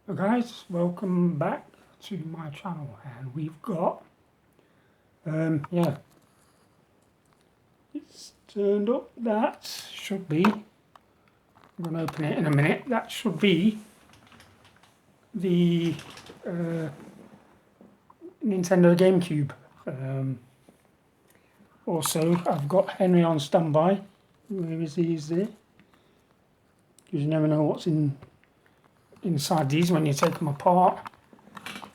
Hello guys, welcome back to my channel, and we've got it's turned up. That should be, I'm going to open it in a minute, that should be the Nintendo GameCube. Also I've got Henry on standby. Where is he? Is there? Because you never know what's inside these when you take them apart.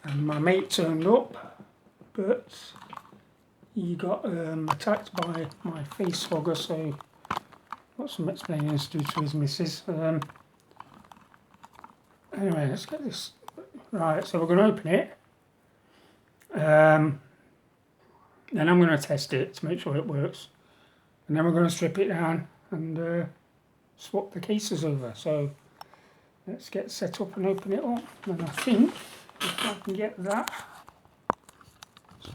And my mate turned up, but he got attacked by my face hugger, so got some explaining to do to his missus. Anyway, let's get this right. So we're going to open it, then I'm going to test it to make sure it works, and then we're going to strip it down and swap the cases over. So let's get set up and open it up. And I think if I can get that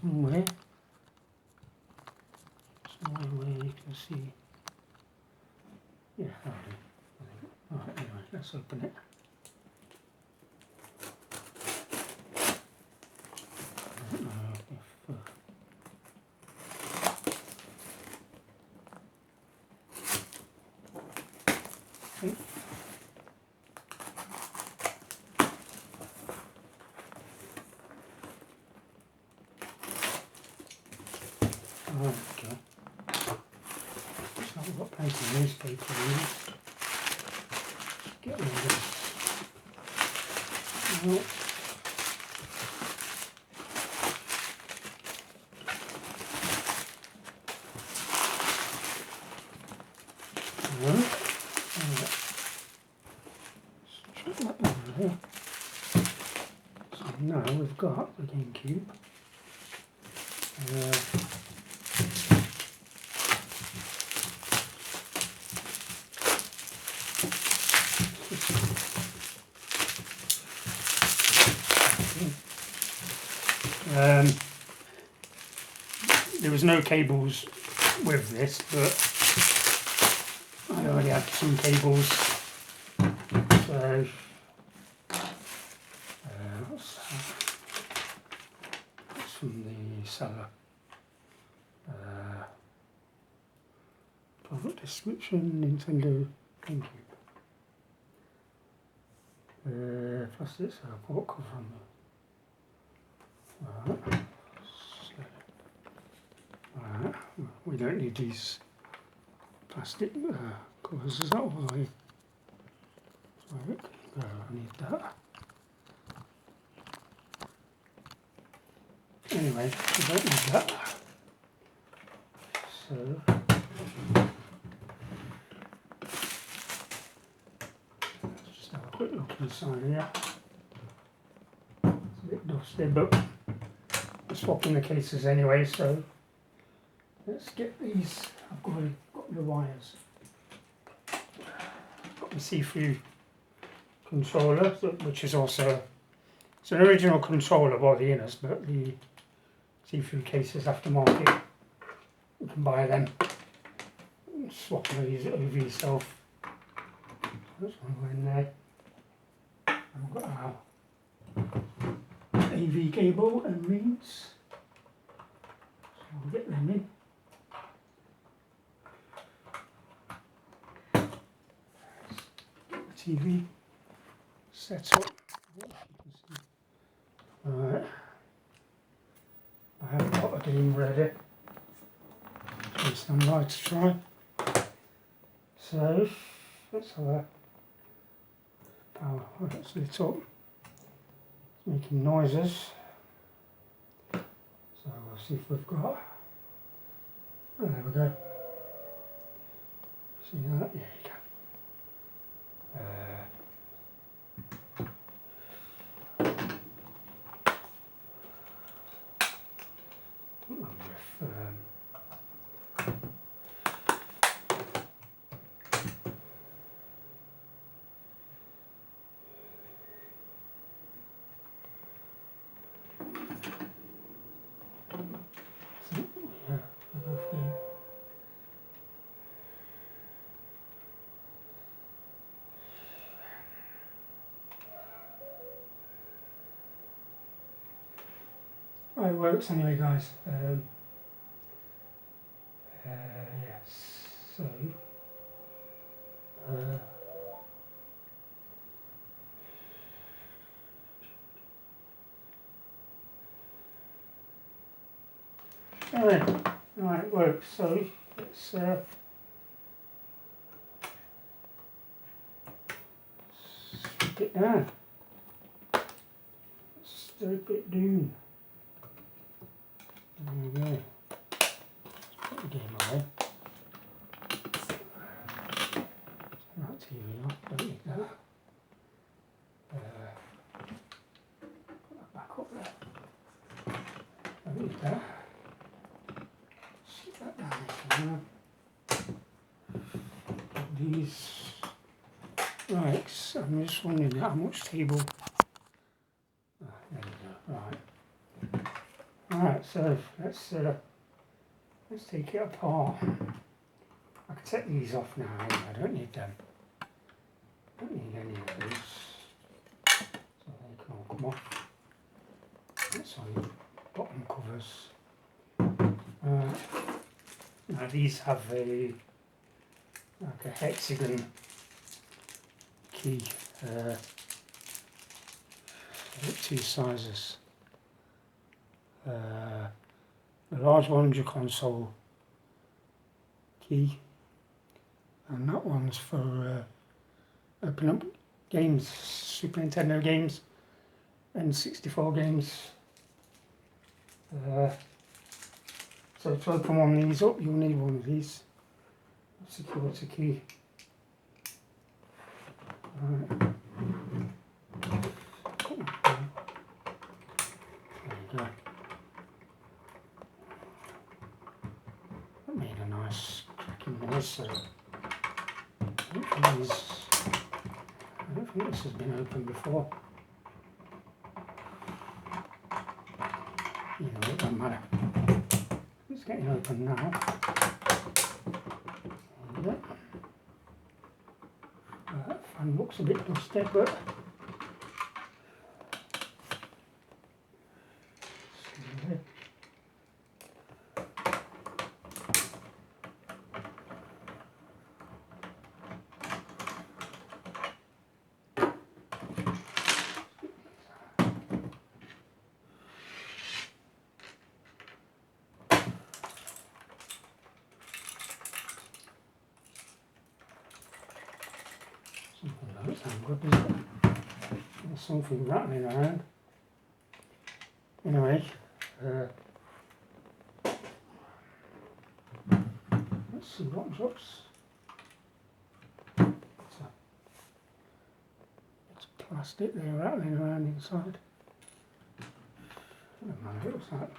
somewhere where you can see. Yeah, that'll do. Alright, anyway, let's open it. I don't know if okay. Okay. So I've got plenty of newspaper here. Get rid of this. No. So now we've got the GameCube. There was no cables with this, but I already had some cables, so that's from the seller. Product description, Nintendo GameCube. Plastic support cover on the. Alright, we don't need these plastic covers, is that why? Sorry, I need that. Anyway, we don't need that. So let's just have a quick look inside here. It's a bit dusty, but we're swapping the cases anyway, so let's get these. I've got the wires. Got the see-through controller, which is also, it's an original controller by the inners, but the see-through cases aftermarket. You can buy them. Swap these over yourself. That's one go in there. And we've got our AV cable and rings. So we'll get them in. TV set up. Alright, I have got a game ready. Stand by to try. So let's have a power. That's lit up. It's making noises. So we'll see if we've got. Oh, there we go. See that? Yeah, you can. it works anyway, guys. Yes, so right, it works. So let's stick it down. Strip it down. There we go. Put the game away. Turn that TV off, don't need that. Put that back up there. Don't need that. Stick that down there. Put these. Right, so I'm just wondering how much table. There we go. Right. Alright, so let's take it apart. I can take these off now, I don't need them. I don't need any of those. So they can all come off. That's on the bottom covers. Now these have like a hexagon key. 2 sizes. The large one's your console key, and that one's for opening up games, Super Nintendo games and 64 games. So to open one of these up, you'll need one of these. Security key. Right. There you go. That made a nice cracking noise, so I don't think this has been opened before. You know, it doesn't matter. It's getting open now. There you go. That fan looks a bit dusty, but something that doesn't sound good, does it? There's something rattling around. Anyway, let's see what drops. It's plastic there rattling around inside. It looks like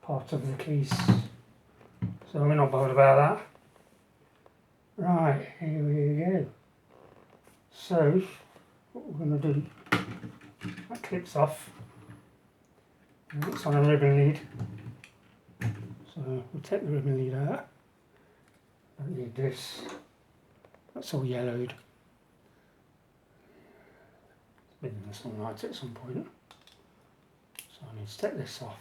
part of the case, so we're not bothered about that. Right, here we go. So, what we're going to do, that clips off, and it's on a ribbon lead. So we'll take the ribbon lead out. Don't need this. That's all yellowed. It's been in the sunlight at some point. So I need to take this off.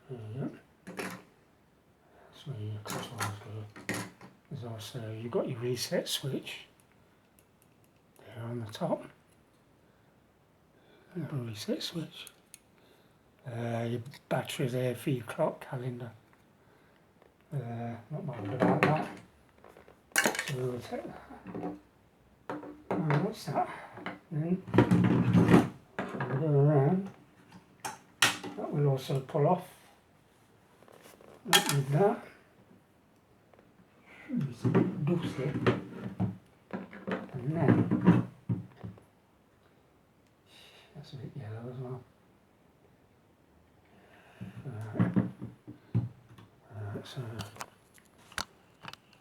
There you go. That's where your controls go. There's also, you've got your reset switch there on the top. Little reset switch. Your battery there for your clock calendar. Not bothered about that. So we'll take that. What's that? Then we'll go around. That will also pull off. Don't need that. It's a bit dusty. And then that's a bit yellow as well. So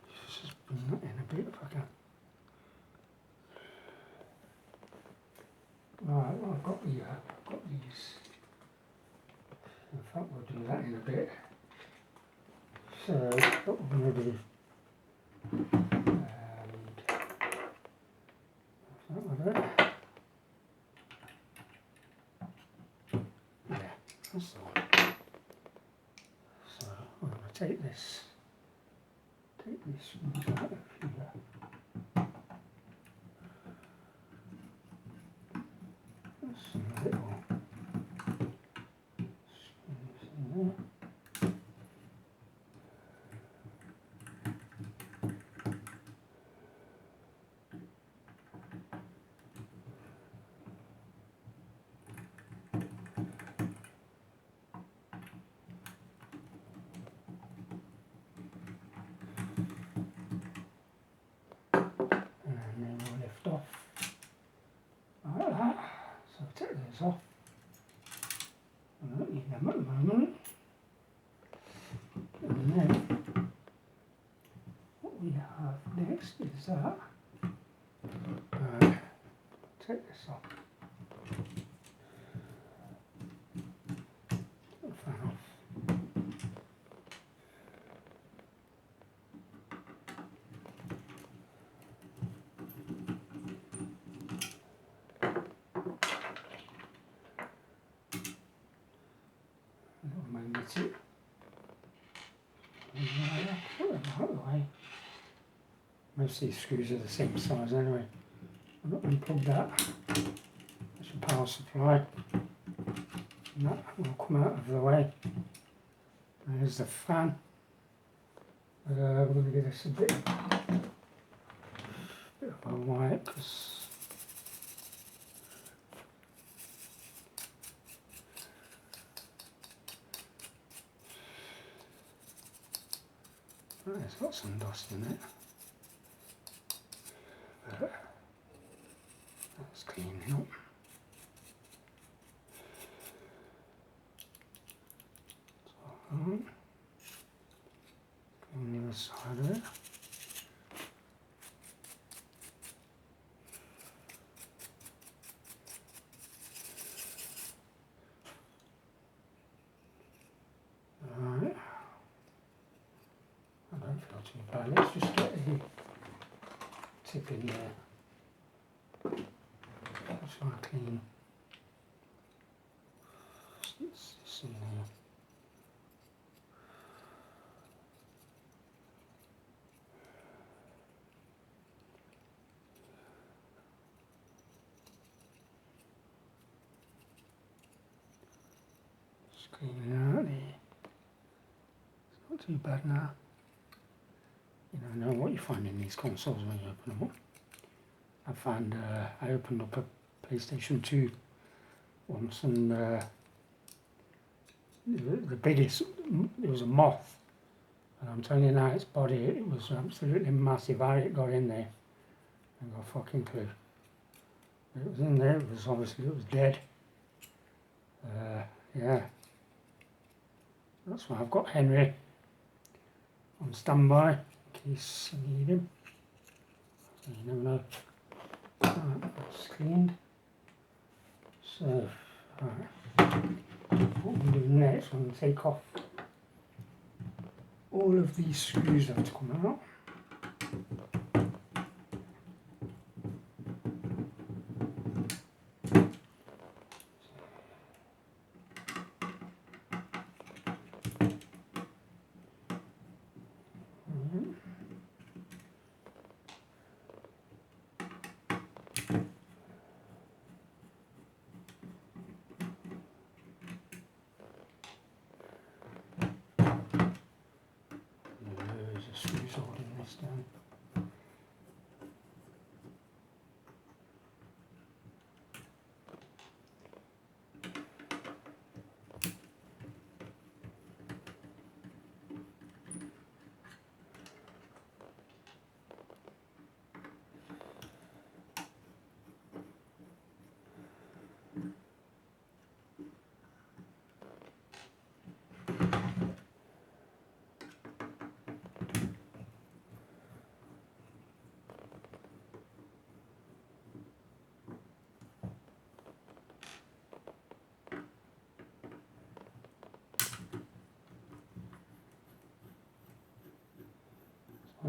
let's just bring that in a bit if I can. Right, what I've got these. In fact, we'll do that in a bit. So what we're going to do, yeah, that's the one. So I'm going to take this screws out of here. Some little screws in there. And then we'll lift off like that. So take those off. I don't need them at the moment. And then what we have next is that. Take this off. Take the fan off. Magnetic. Put them out of the way. Most of these screws are the same size anyway. I'm not going to unplug that. That's your power supply. And that will come out of the way. There's the fan. We're going to give this a bit of a wipe because it's got some dust in it. But that's cleaning up. So, clean the other side of it. Alright. I don't feel too bad. Let's just get the tip in there. Just want to clean this in there. Just cleaning out there. It's not too bad now. You know what you find in these consoles when you open them up. I found I opened up a PlayStation 2 once and the biggest, it was a moth, and I'm telling you now, its body, it was absolutely massive. How it got in there, I got a fucking clue. It was in there, it was obviously, it was dead. Yeah, that's why I've got Henry on standby in case I need him. So you never know. Right, that's cleaned. So, right. What we'll do next, we're going to take off all of these screws that have to come out. Screws holding this down.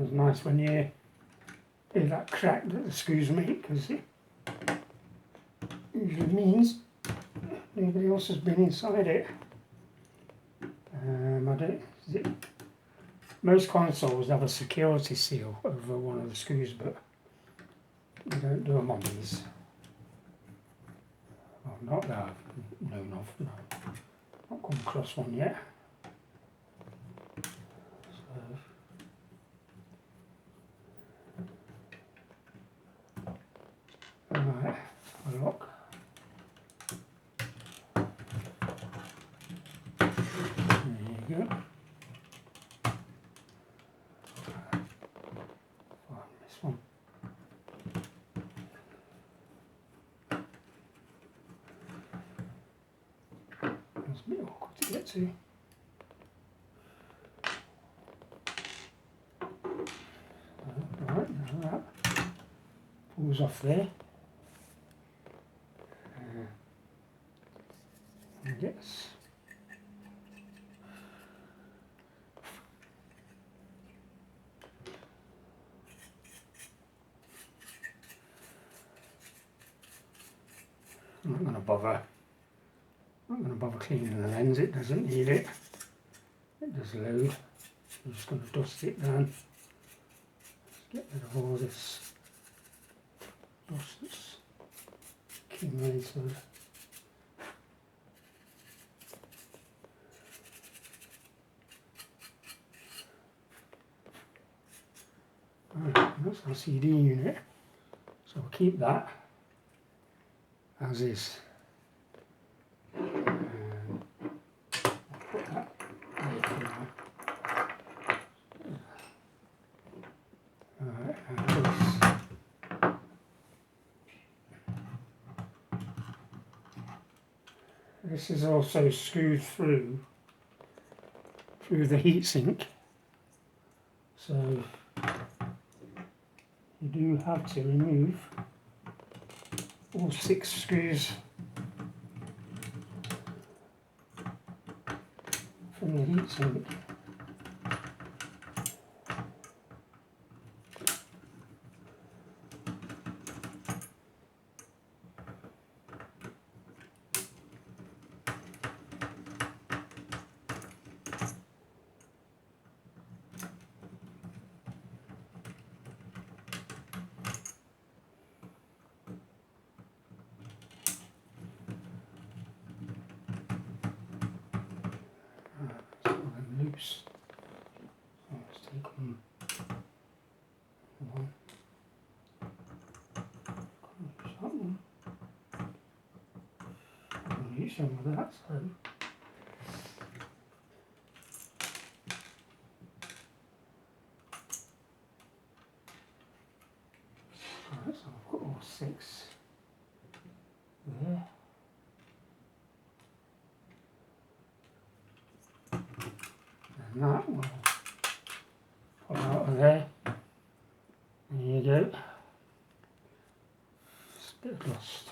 It's nice when you hear that crack that the screws make, because it usually means nobody else has been inside it. I don't. Most consoles have a security seal over one of the screws, but we don't do them on these. Well, not that I've known of. No, not come across one yet. Right, have a look. There you go. Find this one. It's a bit awkward to get to. Right, now that pulls off there. Yes. I'm not going to bother cleaning the lens, it doesn't need it. It does load. I'm just going to dust it down. Get rid of all this dust that's accumulated. Right, that's our CD unit, so we'll keep that as is. And I'll put that there for now. Right, and this is also screwed through the heatsink, so you do have to remove all 6 screws from the heatsink. Loose. So let's take them one. Loose that one. I'll use some of that, so right, so I've got all 6 there. And that will pull out of there. There you go. It's a bit lost.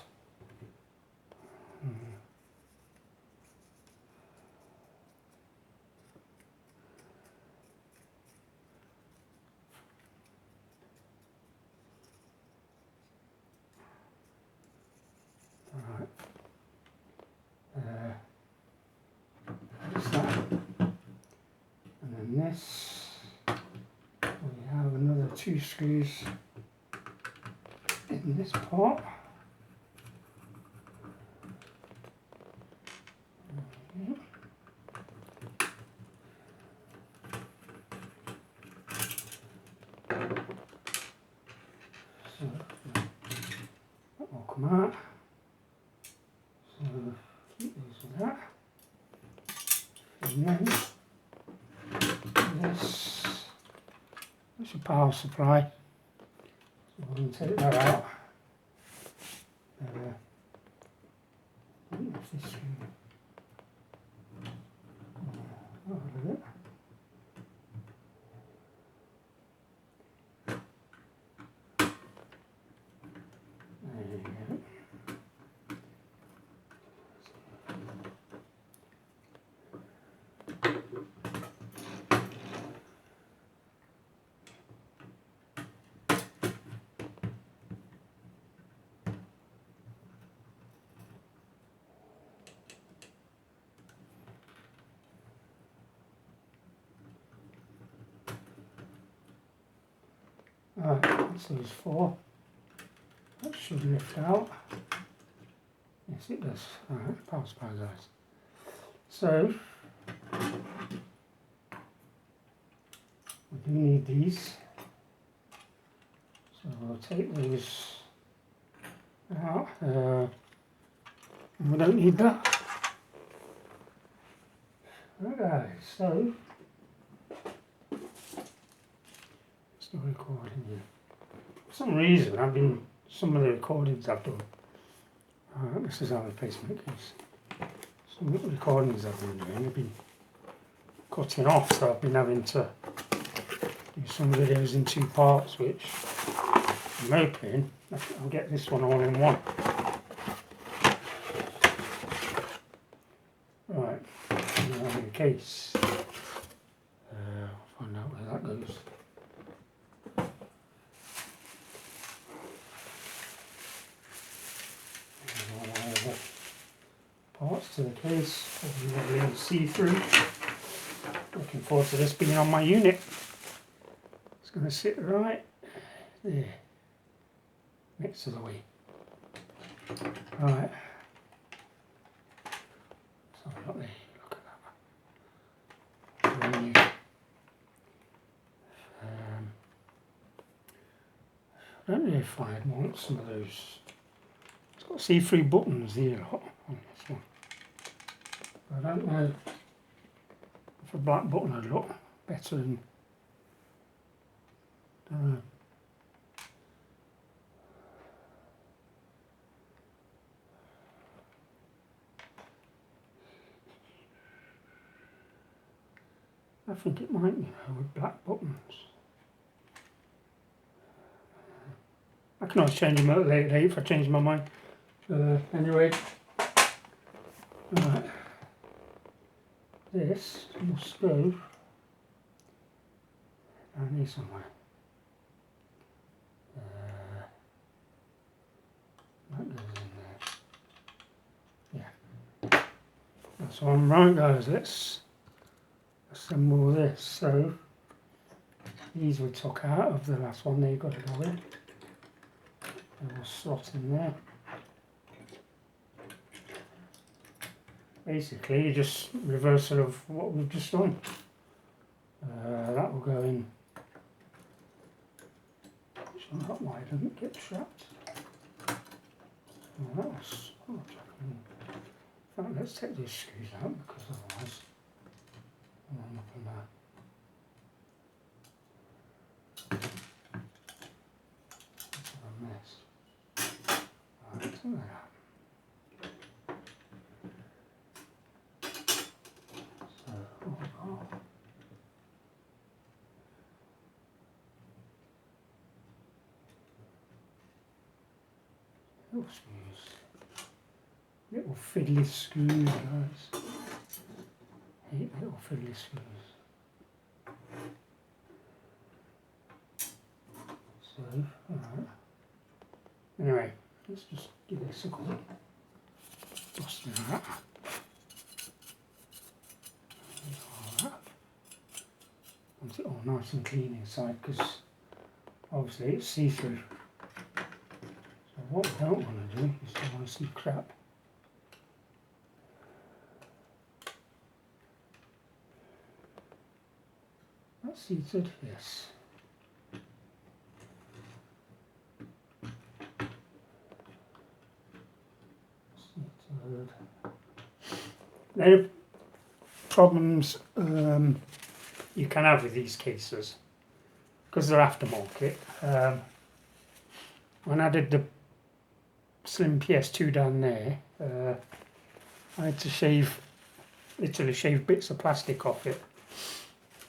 Alright. That's that. And then this, we have another 2 screws in this part. So that will come out. So keep these with that. And then this is a power supply. So we're going to take that out. This out of it. There you go. Right, that's those 4. That should lift out. Yes, it does. Alright, pass by guys. So, we do need these. So we'll take those out. We don't need that. Okay, so still recording here. For some reason, some of the recordings I've done. This is our replacement case. Some of the recordings I've been doing have been cutting off, so I've been having to do some videos in 2 parts, which I'm hoping I'll get this one all in one. Right, now the case. I'll find out where that goes. Parts to the case, probably won't be able to see through. Looking forward to this being on my unit. It's going to sit right there, next to the Wii. Right. So not there, look at that. Menu. I don't know if I'd want some of those. It's got see-through buttons here on this one. I don't know if a black button would look better than. Don't know. I think it might, with black buttons. I can always change them out later if I change my mind. Anyway, right. This must go down here somewhere. That goes in there. Yeah. That's all right, guys. Let's assemble this. So these we took out of the last one. They've got to go in. And we'll slot in there. Basically, just reversal of what we've just done. That will go in. So that why it doesn't get trapped. Well, that was. Oh, in fact, let's take these screws out because otherwise we'll end up in that. That's a mess. Right, take that out. Little screws. Little fiddly screws, guys. Hate little fiddly screws. So, alright. Anyway, let's just give this a go. Just like that. Want it all nice and clean inside because obviously it's see-through. So what we don't want to do is don't want to see crap. That's seated, yes. Seated. There are problems you can have with these cases because they're aftermarket. When I did the Slim PS2 down there, I had to literally shave bits of plastic off it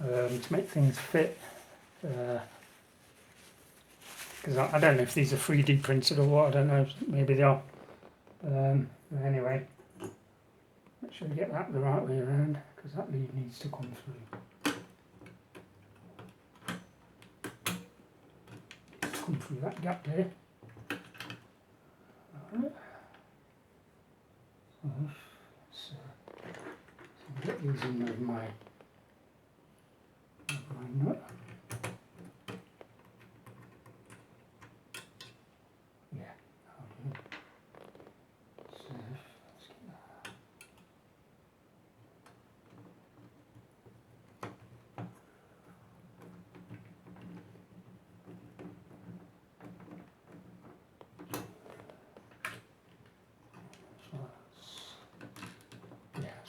to make things fit. Because I don't know if these are 3D printed or what, I don't know, maybe they are. Anyway, make sure you get that the right way around because that lead needs to come through. Come through that gap there. Alright. So I'll get these in with my nut.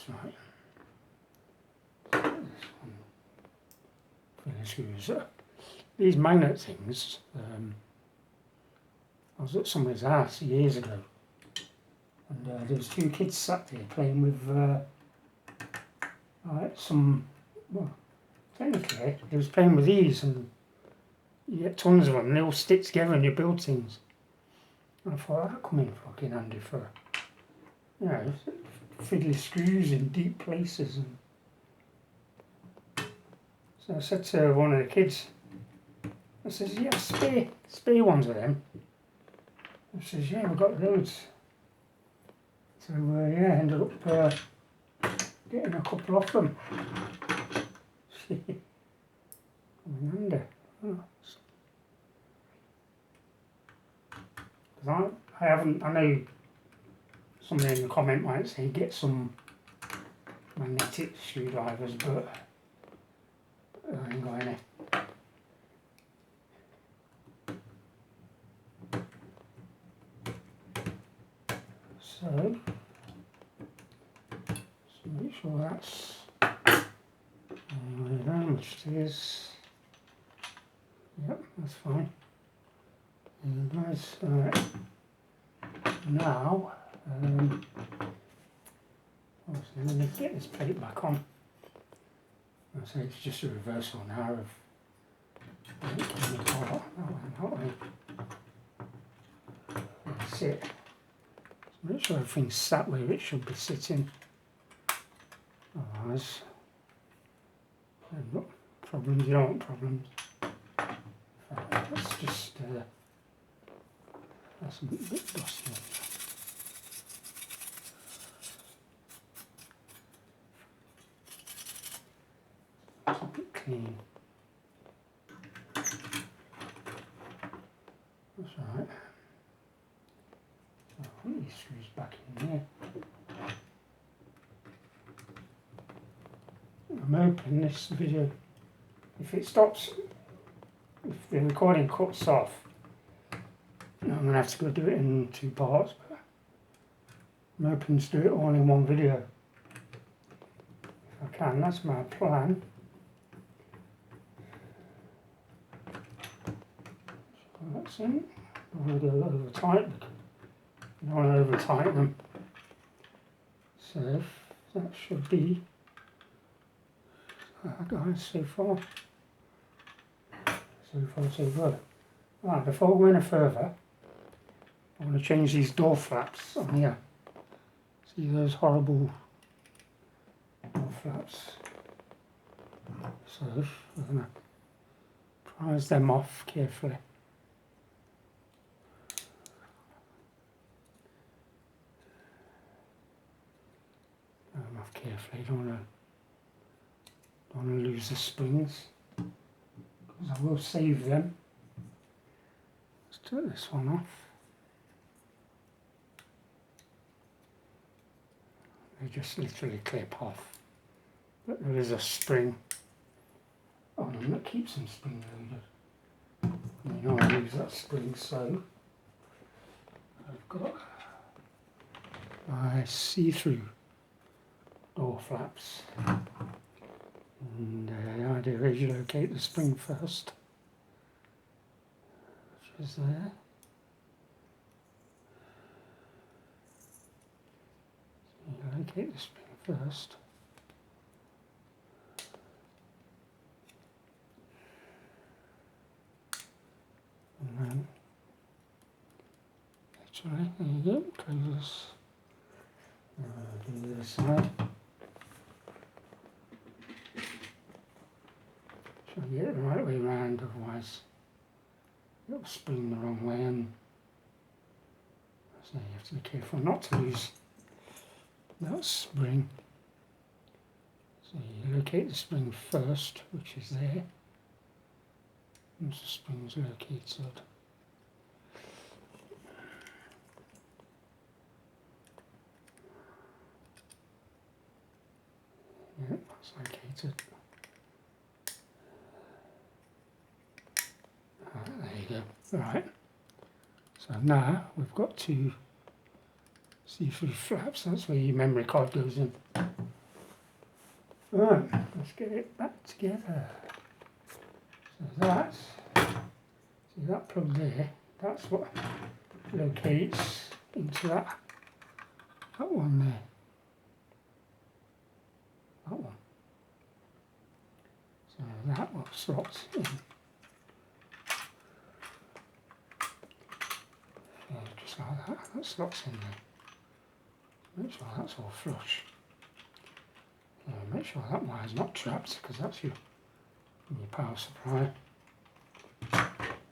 right. This one. Screws. These magnet things, I was at somebody's house years ago, and there was two kids sat there playing with well, technically they was playing with these, and you get tons of them, and they all stick together and you build things. And I thought that'd come in fucking handy for, you know, fiddly screws in deep places. And so I said to one of the kids, I says, yeah, spare ones of them. I says, yeah, we've got loads. So yeah, I ended up getting a couple of them. Coming under. Oh. I haven't, I know somebody in the comment might say get some magnetic screwdrivers, but I ain't got any. So make sure that's how much it is. Yep, that's fine. And nice. Alright. Now, obviously let me get this plate back on. So it's just a reversal now of that way. That's it. So make sure everything's sat where it should be sitting. Otherwise, problems, you don't want problems. Let's just, that's a bit dusty. It's a bit clean. That's alright. So I'll put these screws back in there. I'm hoping this video, if it stops, if the recording cuts off, I'm going to have to go do it in 2 parts, but I'm hoping to do it all in one video. If I can, that's my plan. So that's it. I'm going to go over tight. You don't want to over tighten them. So that should be guys, so far so good. Right, before we go any further, I want to change these door flaps on here. See those horrible door flaps? So we're going to prise them off carefully. Prise them off carefully, don't want to lose the springs, because I will save them. Let's take this one off. They just literally clip off, but there is a spring on them that keeps them spring loaded. You know I use that spring, so I've got my see-through door flaps. And the idea is you locate the spring first, which is there. So you locate the spring first. And then, actually, there you go, close this. Do the other side. Get it the right way round, otherwise it'll spring the wrong way, and so you have to be careful not to lose that spring. So you locate the spring first, which is there. Once the spring's located, yep, that's located. There you go. Right. So now we've got 2 see-through flaps. That's where your memory card goes in. Right, let's get it back together. So that's, see that plug there, that's what locates into that one there. That one. So that one slots in. Yeah, just like that, that slots in there. Make sure that's all flush. Yeah, make sure that wire's not trapped, because that's your power supply.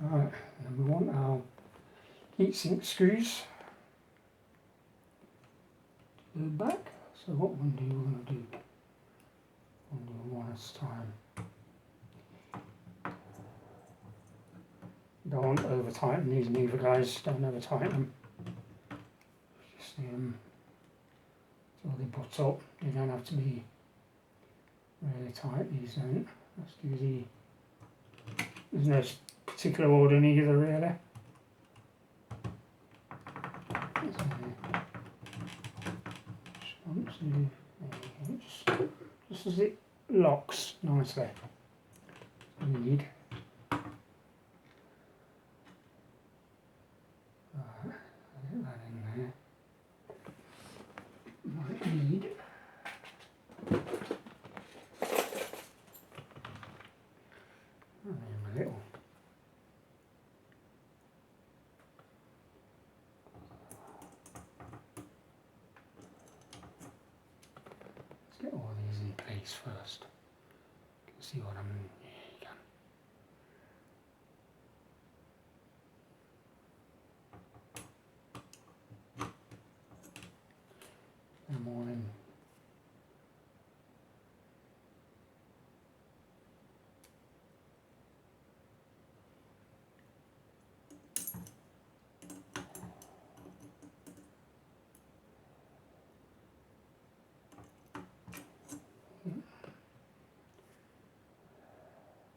Right, and we want our heatsink screws to go back. So what one do you want to do? We'll do one at a time. Don't over tighten these neither, guys. Don't over tighten them. Just so they butt up. They don't have to be really tight. These don't. Let's do the. There's no particular order neither, really. Just as it locks nicely. We need. Get that in there. Might need a little. Let's get all these in place first. You can see what I'm